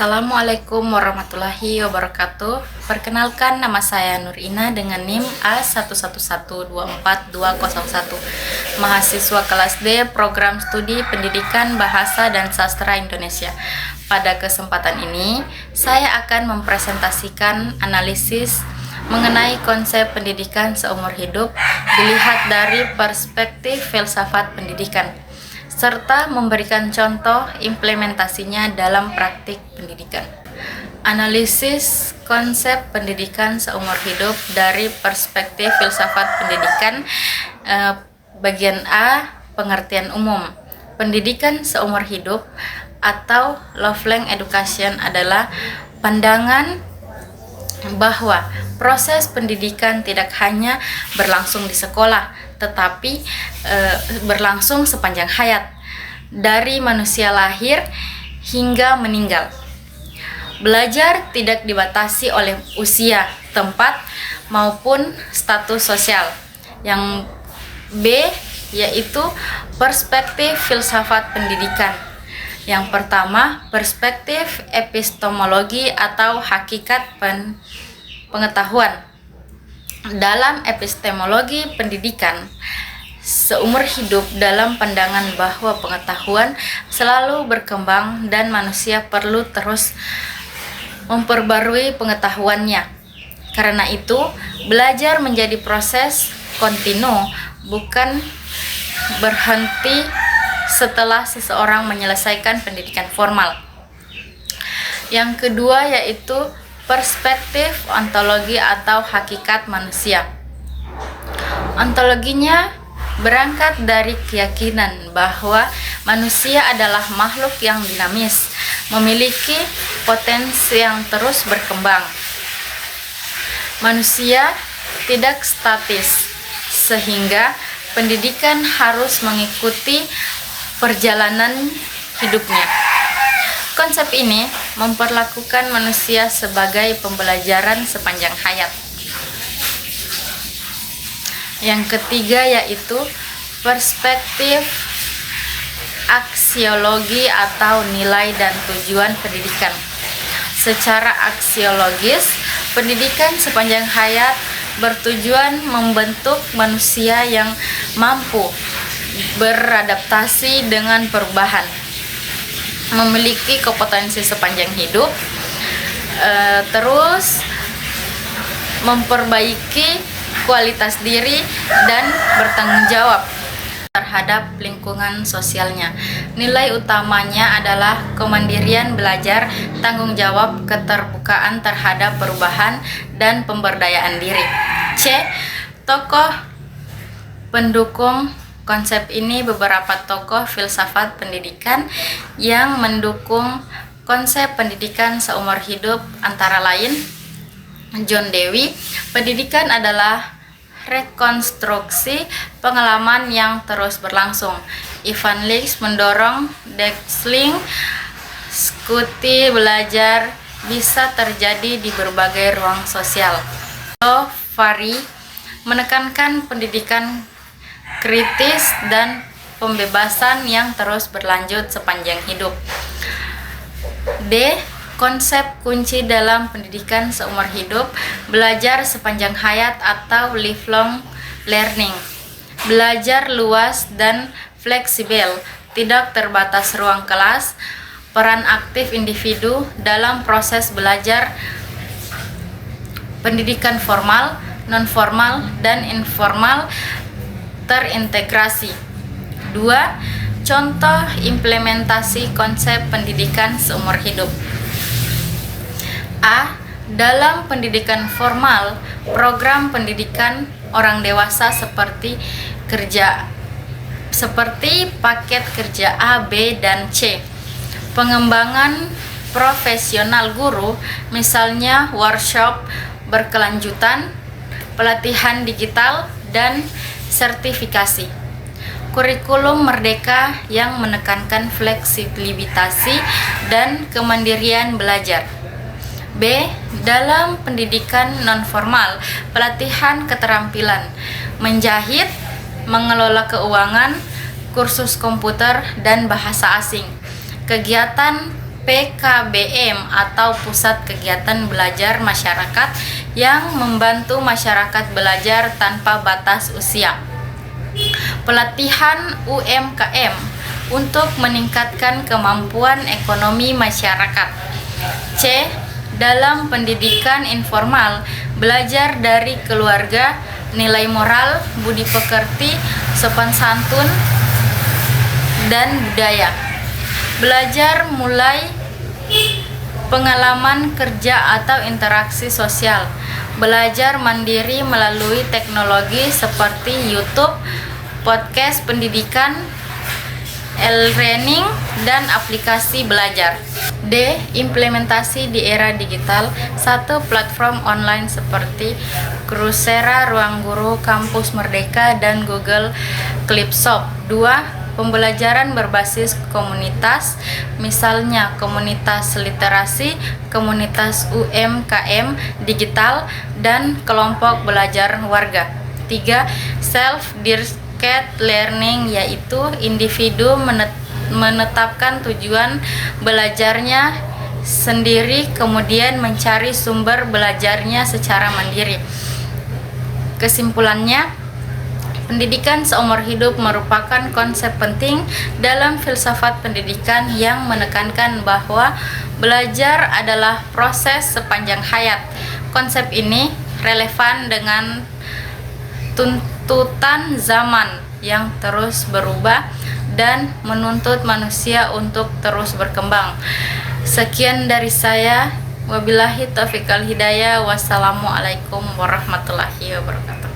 Assalamualaikum warahmatullahi wabarakatuh. Perkenalkan, nama saya Nurina dengan NIM A11124201, mahasiswa kelas D Program Studi Pendidikan Bahasa dan Sastra Indonesia. Pada kesempatan ini, saya akan mempresentasikan analisis mengenai konsep pendidikan seumur hidup dilihat dari perspektif filsafat pendidikan, serta memberikan contoh implementasinya dalam praktik pendidikan. Analisis konsep pendidikan seumur hidup dari perspektif filsafat pendidikan. Bagian A, pengertian umum. Pendidikan seumur hidup atau lifelong education adalah pandangan bahwa proses pendidikan tidak hanya berlangsung di sekolah, tetapi berlangsung sepanjang hayat, dari manusia lahir hingga meninggal. Belajar tidak dibatasi oleh usia, tempat, maupun status sosial. Yang B, yaitu perspektif filsafat pendidikan. Yang pertama, perspektif epistemologi atau hakikat pengetahuan. Dalam epistemologi pendidikan seumur hidup dalam pandangan bahwa pengetahuan selalu berkembang dan manusia perlu terus memperbarui pengetahuannya. Karena itu, belajar menjadi proses kontinu, bukan berhenti setelah seseorang menyelesaikan pendidikan formal. Yang kedua yaitu perspektif ontologi atau hakikat manusia. Ontologinya berangkat dari keyakinan bahwa manusia adalah makhluk yang dinamis, memiliki potensi yang terus berkembang. Manusia tidak statis, sehingga pendidikan harus mengikuti perjalanan hidupnya. Konsep ini memperlakukan manusia sebagai pembelajaran sepanjang hayat. Yang ketiga yaitu perspektif aksiologi atau nilai dan tujuan pendidikan. Secara aksiologis, pendidikan sepanjang hayat bertujuan membentuk manusia yang mampu beradaptasi dengan perubahan, memiliki kompetensi sepanjang hidup, terus memperbaiki kualitas diri dan bertanggung jawab terhadap lingkungan sosialnya. Nilai utamanya adalah kemandirian belajar, tanggung jawab, keterbukaan terhadap perubahan, dan pemberdayaan diri. C. Tokoh pendukung konsep ini. Beberapa tokoh filsafat pendidikan yang mendukung konsep pendidikan seumur hidup antara lain John Dewey. Pendidikan adalah rekonstruksi pengalaman yang terus berlangsung. Ivan Illich mendorong Dexling skuti belajar bisa terjadi di berbagai ruang sosial. Fari menekankan pendidikan kritis dan pembebasan yang terus berlanjut sepanjang hidup. D. Konsep kunci dalam pendidikan seumur hidup, belajar sepanjang hayat atau lifelong learning. Belajar luas dan fleksibel, tidak terbatas ruang kelas, peran aktif individu dalam proses belajar, pendidikan formal, non-formal, dan informal terintegrasi. 2. Contoh implementasi konsep pendidikan seumur hidup. A. Dalam pendidikan formal, program pendidikan orang dewasa seperti paket kerja A, B, dan C. Pengembangan profesional guru, misalnya workshop berkelanjutan, pelatihan digital, dan sertifikasi. Kurikulum merdeka yang menekankan fleksibilitas dan kemandirian belajar. B. Dalam pendidikan non-formal, pelatihan keterampilan menjahit, mengelola keuangan, kursus komputer dan bahasa asing. Kegiatan PKBM atau Pusat Kegiatan Belajar Masyarakat yang membantu masyarakat belajar tanpa batas usia. Pelatihan UMKM untuk meningkatkan kemampuan ekonomi masyarakat. C. Dalam pendidikan informal, belajar dari keluarga, nilai moral, budi pekerti, sopan santun, dan budaya. Belajar mulai pengalaman kerja atau interaksi sosial. Belajar mandiri melalui teknologi seperti YouTube, podcast pendidikan, e-learning, dan aplikasi belajar. D. Implementasi di era digital. 1. Platform online seperti Coursera, Ruang Guru, Kampus Merdeka, dan Google Clipshop. 2. Pembelajaran berbasis komunitas, misalnya komunitas literasi, komunitas UMKM digital, dan kelompok belajar warga. 3. Self-directed learning, yaitu individu menetapkan tujuan belajarnya sendiri, kemudian mencari sumber belajarnya secara mandiri. Kesimpulannya, pendidikan seumur hidup merupakan konsep penting dalam filsafat pendidikan yang menekankan bahwa belajar adalah proses sepanjang hayat. Konsep ini relevan dengan tuntutan zaman yang terus berubah dan menuntut manusia untuk terus berkembang. Sekian dari saya. Wabillahi taufiq wal hidayah. Wassalamualaikum warahmatullahi wabarakatuh.